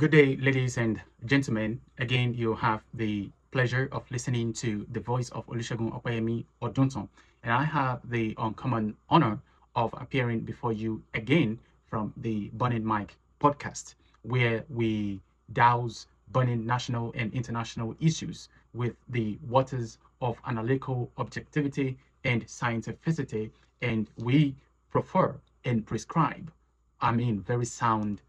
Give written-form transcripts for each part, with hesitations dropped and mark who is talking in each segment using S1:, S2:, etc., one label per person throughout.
S1: Good day, ladies and gentlemen. Again, you have the pleasure of listening to the voice of Olusegun Opeyemi Odunton, and I have the uncommon honor of appearing before you again from the Burning Mic podcast, where we douse burning national and international issues with the waters of analytical objectivity and scientificity, and we prefer and prescribe, very sound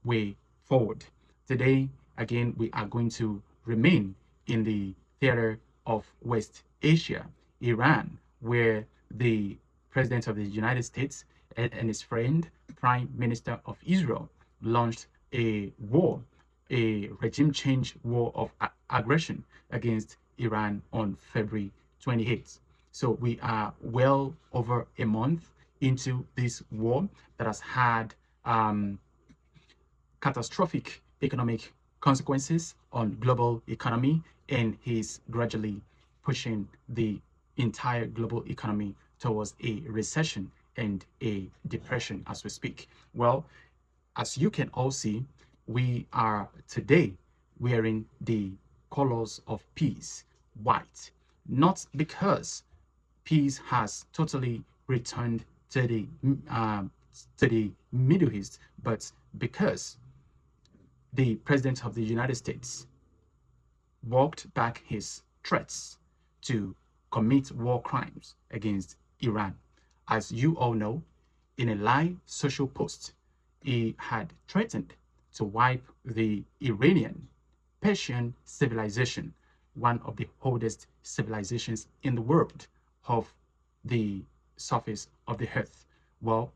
S1: way forward. Today, again, we are going to remain in the theater of West Asia, Iran, where the President of the United States and his friend, Prime Minister of Israel, launched a war, a regime change war of aggression against Iran on February 28th. So we are well over a month into this war that has had catastrophic economic consequences on global economy, and he's gradually pushing the entire global economy towards a recession and a depression as we speak. Well, as you can all see, we are today wearing the colors of peace, white, not because peace has totally returned to the Middle East, but because the President of the United States walked back his threats to commit war crimes against Iran. As you all know, in a live social post, he had threatened to wipe the Iranian Persian civilization, one of the oldest civilizations in the world, of the surface of the earth. Well,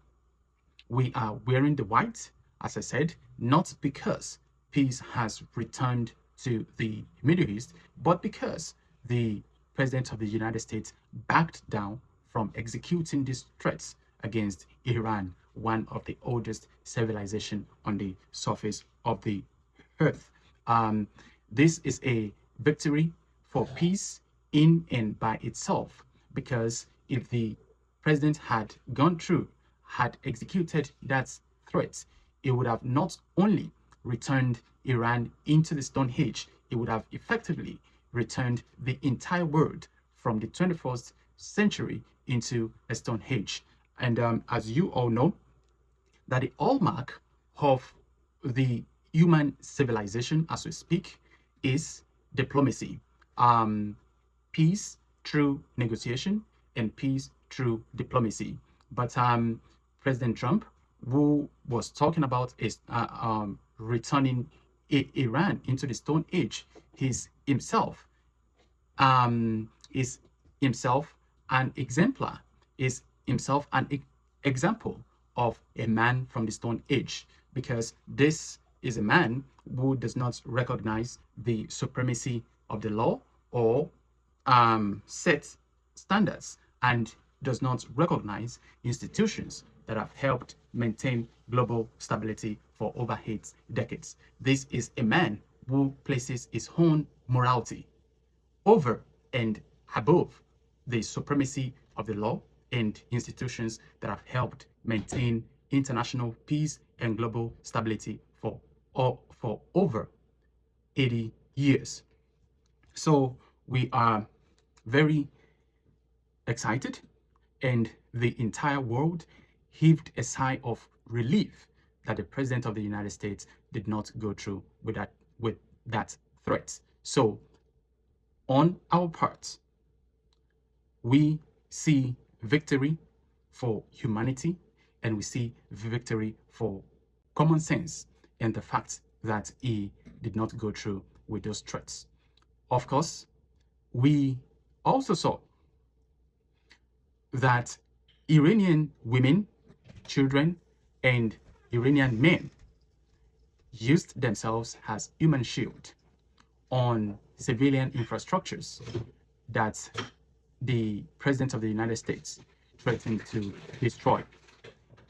S1: we are wearing the white, as I said, not because peace has returned to the Middle East, but because the President of the United States backed down from executing these threats against Iran, one of the oldest civilization on the surface of the earth. This is a victory for peace in and by itself, because if the president had gone through, had executed that threat, it would have not only returned Iran into the Stone Age, it would have effectively returned the entire world from the 21st century into a Stone Age. And as you all know, that the hallmark of the human civilization as we speak is diplomacy. Peace through negotiation and peace through diplomacy. But President Trump, who was talking about is returning Iran into the Stone Age, is himself an exemplar, is himself an example of a man from the Stone Age, because this is a man who does not recognize the supremacy of the law or set standards, and does not recognize institutions that have helped maintain global stability for over 8 decades. This is a man who places his own morality over and above the supremacy of the law and institutions that have helped maintain international peace and global stability for over 80 years. So we are very excited, and the entire world heaved a sigh of relief that the President of the United States did not go through with that threat. So on our part, we see victory for humanity, and we see victory for common sense, and the fact that he did not go through with those threats. Of course, we also saw that Iranian women, children, and Iranian men used themselves as human shield on civilian infrastructures that the President of the United States threatened to destroy.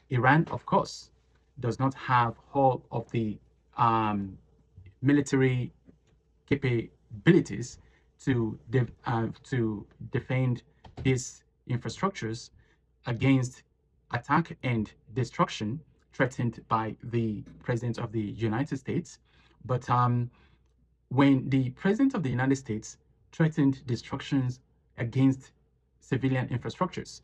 S1: Iran, of course, does not have all of the military capabilities to defend these infrastructures against attack and destruction threatened by the President of the United States. But when the President of the United States threatened destructions against civilian infrastructures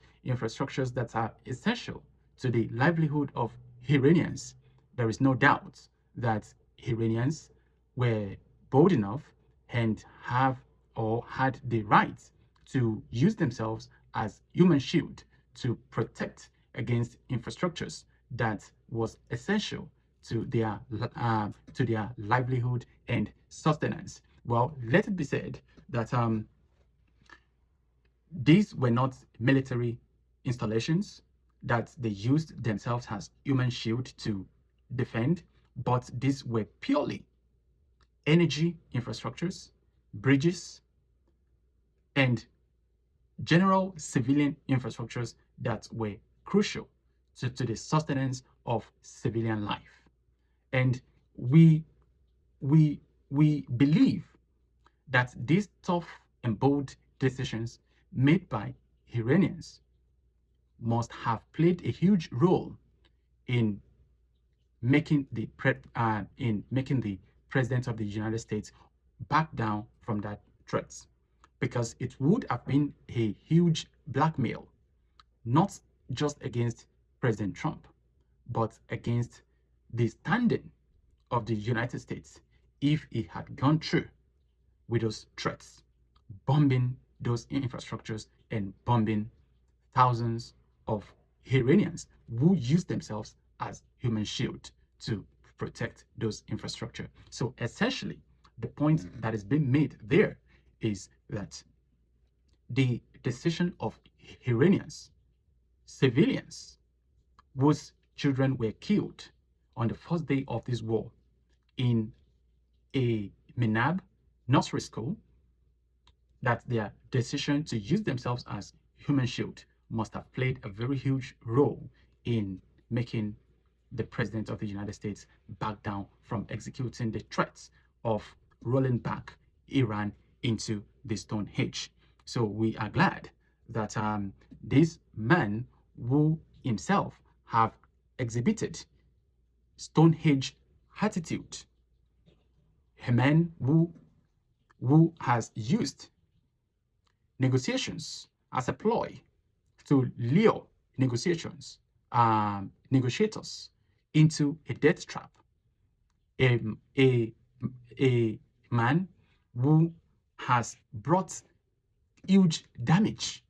S1: that are essential to the livelihood of Iranians, there is no doubt that Iranians were bold enough and have or had the right to use themselves as human shield to protect against infrastructures that was essential to their livelihood and sustenance. Well, let it be said that these were not military installations that they used themselves as human shield to defend, but these were purely energy infrastructures, bridges, and general civilian infrastructures that were crucial to the sustenance of civilian life. And we believe that these tough and bold decisions made by Iranians must have played a huge role in making the President of the United States back down from that threat, because it would have been a huge blackmail, not just against President Trump, but against the standing of the United States if he had gone through with those threats, bombing those infrastructures and bombing thousands of Iranians who use themselves as human shield to protect those infrastructure. So essentially, the point that is being made there is that the decision of Iranians, civilians whose children were killed on the first day of this war in a Minab nursery school, that their decision to use themselves as human shield must have played a very huge role in making the President of the United States back down from executing the threats of rolling back Iran into the Stone Age. So we are glad that this man who himself have exhibited Stone Age attitude, a man who has used negotiations as a ploy to lure negotiators into a death trap. A man who has brought huge damage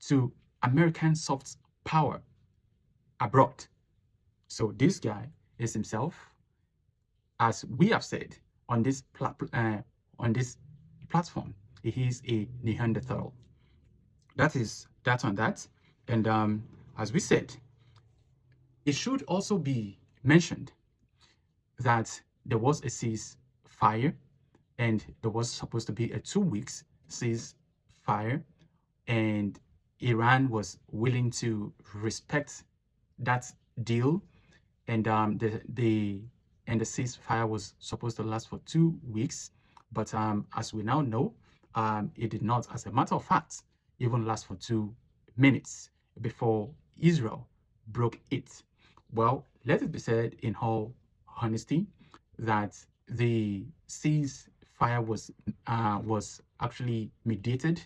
S1: to American soft power abroad. So this guy is himself, as we have said on this platform, he is a Neanderthal. That is that on that. And as we said, it should also be mentioned that there was a ceasefire, and there was supposed to be a 2 weeks ceasefire, and Iran was willing to respect that deal, and the ceasefire was supposed to last for 2 weeks, but as we now know, it did not, as a matter of fact, even last for 2 minutes before Israel broke it. Well, let it be said in all honesty that the ceasefire was actually mediated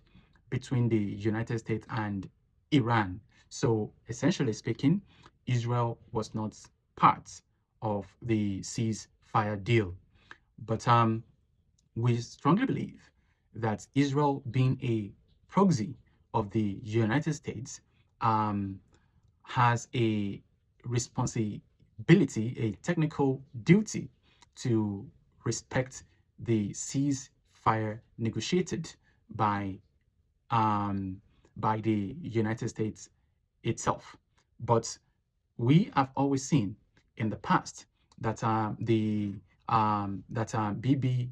S1: between the United States and Iran. So essentially speaking, Israel was not part of the ceasefire deal. But we strongly believe that Israel, being a proxy of the United States, has a responsibility, a technical duty to respect the ceasefire negotiated by the United States itself. But we have always seen in the past that Bibi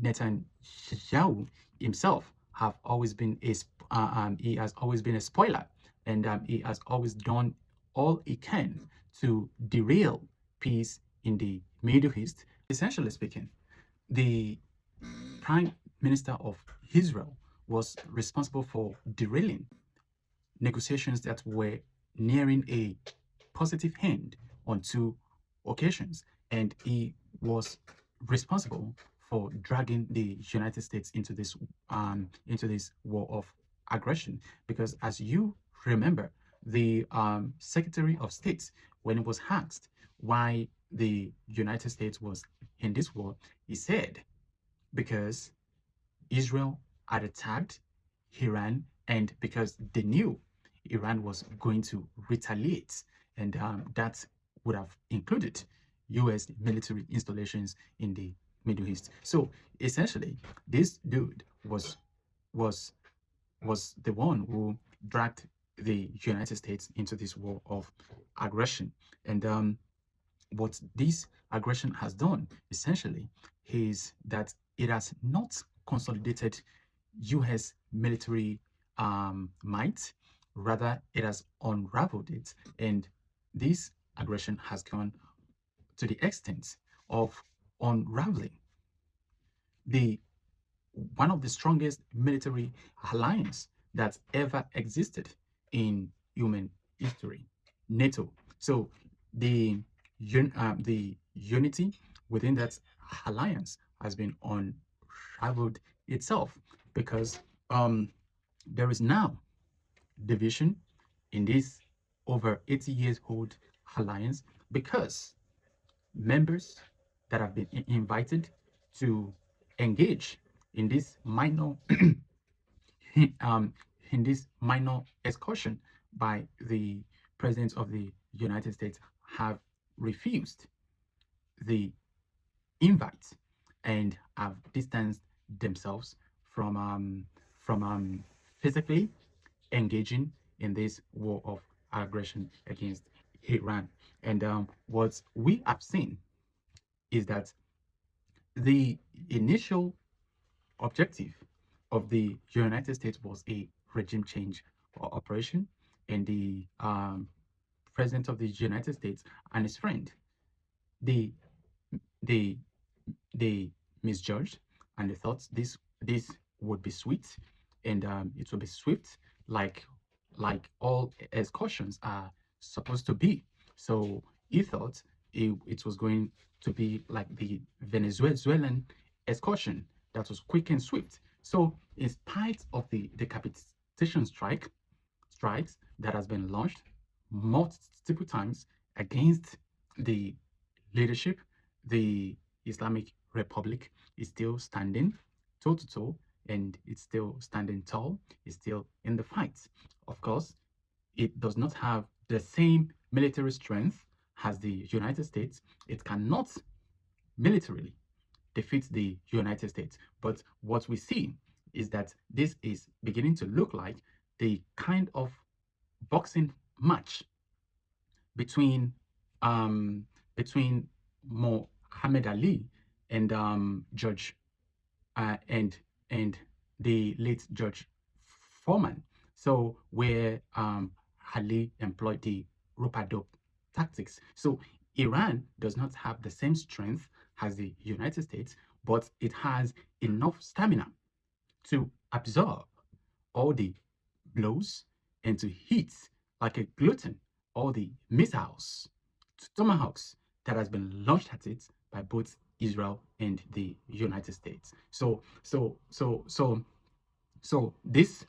S1: Netanyahu himself have always been he has always been a spoiler, and he has always done all he can to derail peace in the Middle East. Essentially speaking, the Prime Minister of Israel was responsible for derailing negotiations that were nearing a positive end on 2 occasions, and he was responsible for dragging the United States into this war of aggression. Because as you remember, the Secretary of State, when he was asked why the United States was in this war, he said because Israel had attacked Iran, and because they knew Iran was going to retaliate, and that would have included US military installations in the Middle East. So essentially, this dude was was the one who dragged the United States into this war of aggression. And what this aggression has done essentially is that it has not consolidated US military might, rather it has unraveled it. And this aggression has gone to the extent of unraveling the one of the strongest military alliance that ever existed in human history, NATO. So the unity within that alliance has been unraveled itself, because there is now division in this over 80 years old alliance, because members that have been invited to engage in this minor in this minor excursion by the president of the United States have refused the invite and have distanced themselves from physically engaging in this war of aggression against Iran. And what we have seen is that the initial objective of the United States was a regime change operation, and the president of the United States and his friend, they they they misjudged, and they thought this would be sweet, and it would be swift, like all excursions are supposed to be. So he thought it was going to be like the Venezuelan excursion that was quick and swift. So in spite of the decapitation strikes that has been launched multiple times against the leadership, the Islamic Republic is still standing toe to toe, and it's still standing tall. It's still in the fight. Of course, it does not have the same military strength as the United States. It cannot militarily defeat the United States. But what we see is that this is beginning to look like the kind of boxing match between Muhammad Ali and Judge and the late Judge Foreman. So where Ali employed the rope-a-dope tactics. So Iran does not have the same strength as the United States, but it has enough stamina to absorb all the blows and to hit like a glutton all the missiles, tomahawks that has been launched at it by both Israel and the United States. So this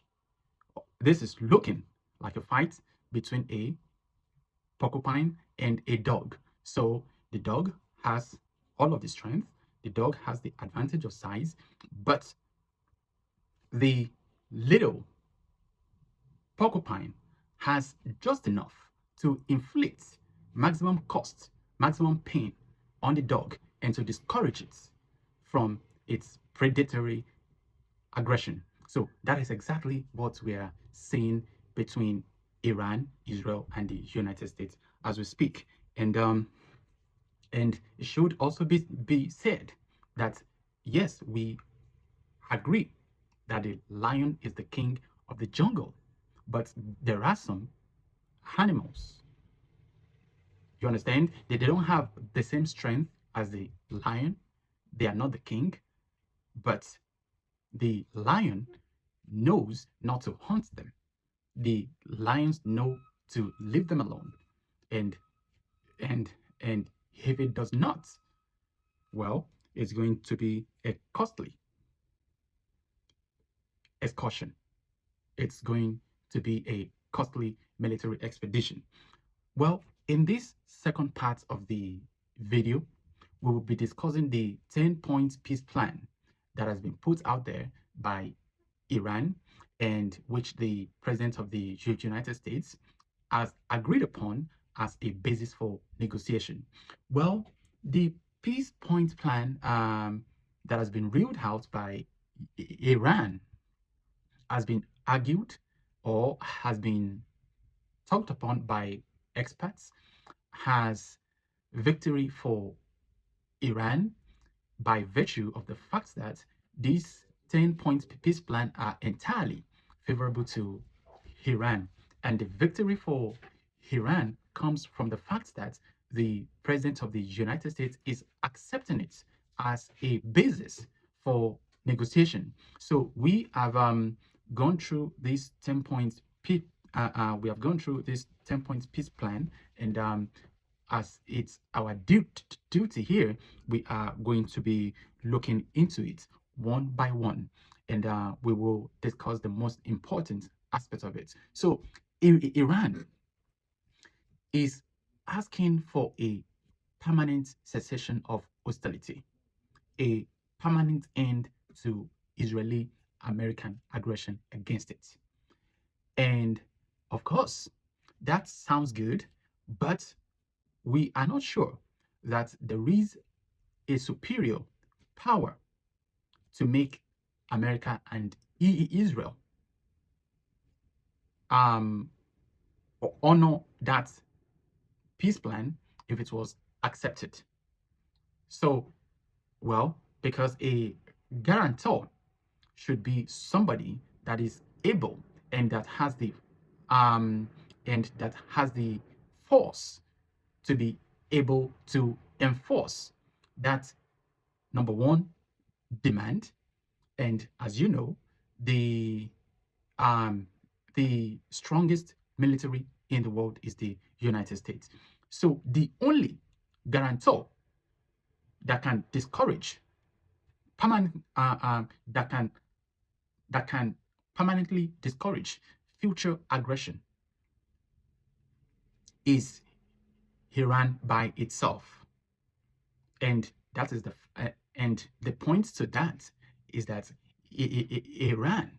S1: is looking like a fight between a porcupine and a dog. So the dog has all of the strength, the dog has the advantage of size, but the little porcupine has just enough to inflict maximum cost, maximum pain on the dog, and to discourage it from its predatory aggression. So that is exactly what we are seeing between Iran, Israel, and the United States as we speak. And it should also be said that yes, we agree that the lion is the king of the jungle, but there are some animals, you understand, they don't have the same strength as the lion. They are not the king, but the lion knows not to hunt them. The lions know to leave them alone, and And if it does not, well, it's going to be a costly excursion. It's going to be a costly military expedition. Well, in this second part of the video, we will be discussing the 10-point peace plan that has been put out there by Iran, and which the President of the United States has agreed upon as a basis for negotiation. Well, the peace point plan that has been ruled out by Iran has been argued or has been talked upon by experts as victory for Iran by virtue of the fact that these 10-point peace plan are entirely favorable to Iran. And the victory for Iran comes from the fact that the President of the United States is accepting it as a basis for negotiation. So we have gone through this 10-point peace. We have gone through this 10-point peace plan, and as it's our duty here, we are going to be looking into it one by one, and we will discuss the most important aspects of it. So Iran is asking for a permanent cessation of hostility, a permanent end to Israeli-American aggression against it. And of course, that sounds good, but we are not sure that there is a superior power to make America and Israel honor that peace plan if it was accepted. So, well, because a guarantor should be somebody that is able and that has the force to be able to enforce that number one demand. And as you know, the strongest military in the world is the United States. So the only guarantor that can discourage that can permanently discourage future aggression is Iran by itself. And that is the point to that is that Iran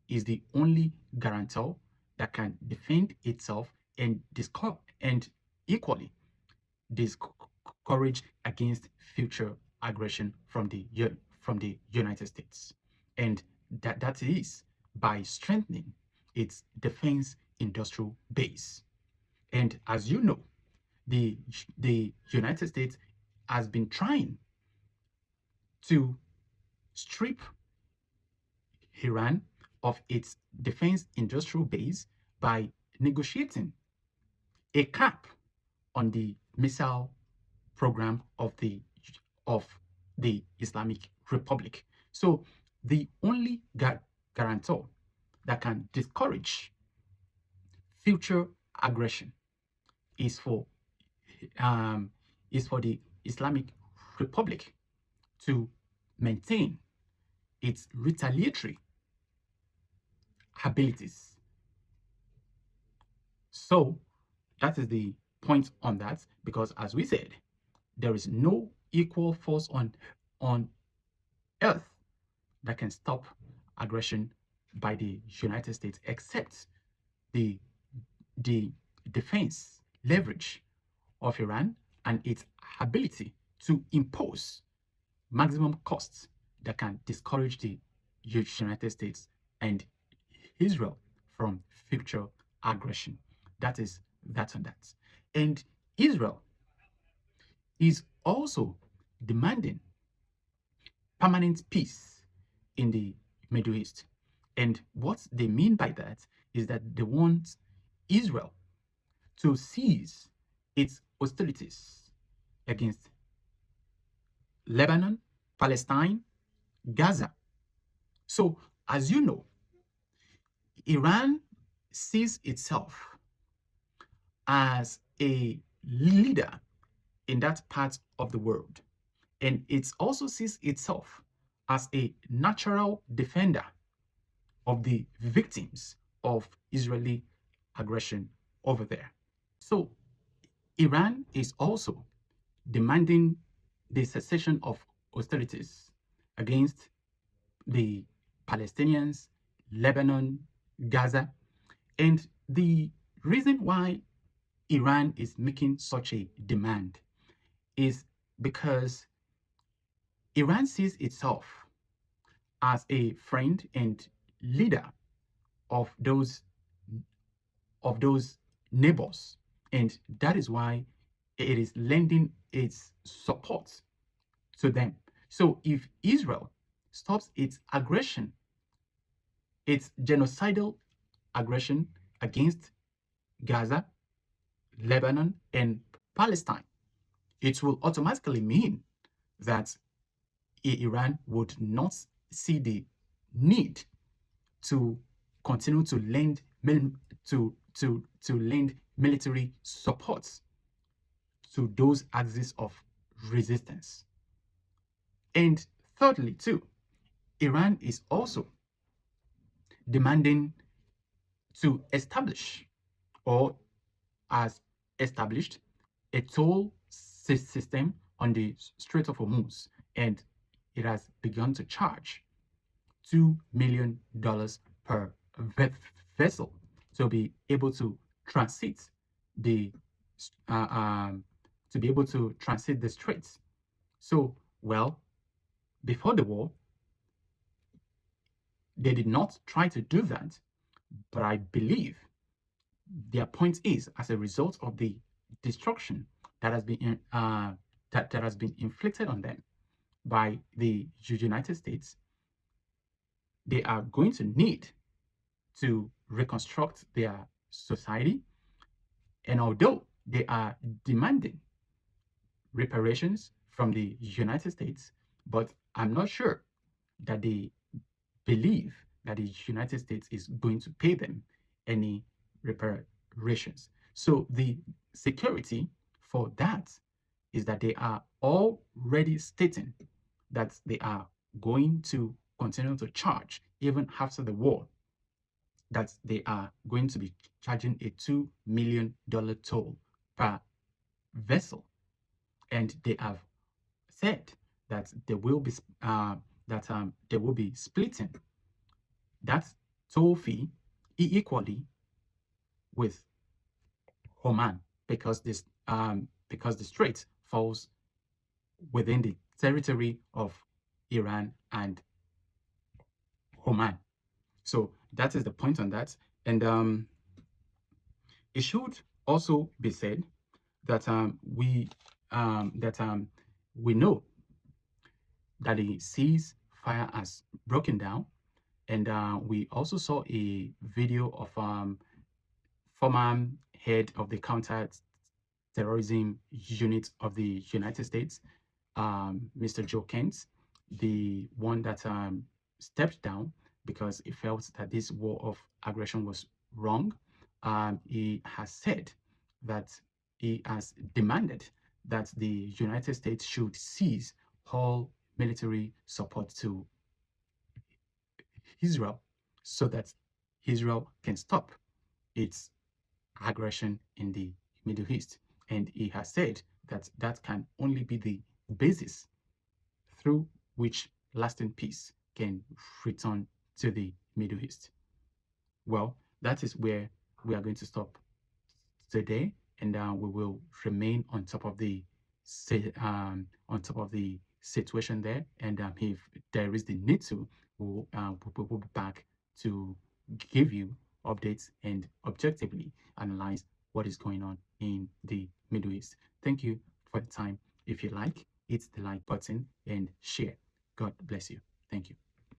S1: is the only guarantor that can defend itself and equally discourage against future aggression from the United States, and that is by strengthening its defense industrial base. And as you know, the United States has been trying to strip Iran of its defense industrial base by negotiating a cap on the missile program of the Islamic Republic. So the only guarantor that can discourage future aggression is for the Islamic Republic to maintain its retaliatory abilities. So that is the point on that, because as we said, there is no equal force on earth that can stop aggression by the United States except the defense leverage of Iran and its ability to impose maximum costs that can discourage the United States and Israel from future aggression. That is that on that. And Israel is also demanding permanent peace in the Middle East. And what they mean by that is that they want Israel to cease its hostilities against Lebanon, Palestine, Gaza. So, as you know, Iran sees itself as a leader in that part of the world. And it also sees itself as a natural defender of the victims of Israeli aggression over there. So Iran is also demanding the cessation of hostilities against the Palestinians, Lebanon, Gaza. And the reason why Iran is making such a demand is because Iran sees itself as a friend and leader of those neighbors, and that is why it is lending its support to them. So if Israel stops its aggression, its genocidal aggression against Gaza, Lebanon, and Palestine, it will automatically mean that Iran would not see the need to continue to lend lend military support to those axes of resistance. And thirdly, too, Iran is also demanding to establish, or has established, a toll system on the Strait of Hormuz, and it has begun to charge $2 million per vessel to be able to transit the straits. So, well, before the war, they did not try to do that, but I believe their point is, as a result of the destruction that has been that has been inflicted on them by the United States, they are going to need to reconstruct their society. And although they are demanding reparations from the United States, but I'm not sure that they believe that the United States is going to pay them any reparations. So the security for that is that they are already stating that they are going to continue to charge even after the war, that they are going to be charging a $2 million toll per vessel. And they have said that they will be splitting that toll fee equally with Oman, because the strait falls within the territory of Iran and Oman. So that is the point on that. And it should also be said that we know that the ceasefire has broken down, and we also saw a video of former head of the counter-terrorism unit of the United States, Mr. Joe Kent, the one that stepped down because he felt that this war of aggression was wrong. He has said that he has demanded that the United States should cease all military support to Israel so that Israel can stop its aggression in the Middle East. And he has said that that can only be the basis through which lasting peace can return to the Middle East. Well, that is where we are going to stop today, and we will remain on top of the situation there. And if there is the need to, we'll be back to give you updates and objectively analyze what is going on in the Middle East. Thank you for the time. If you like, hit the like button and share. God bless you. Thank you.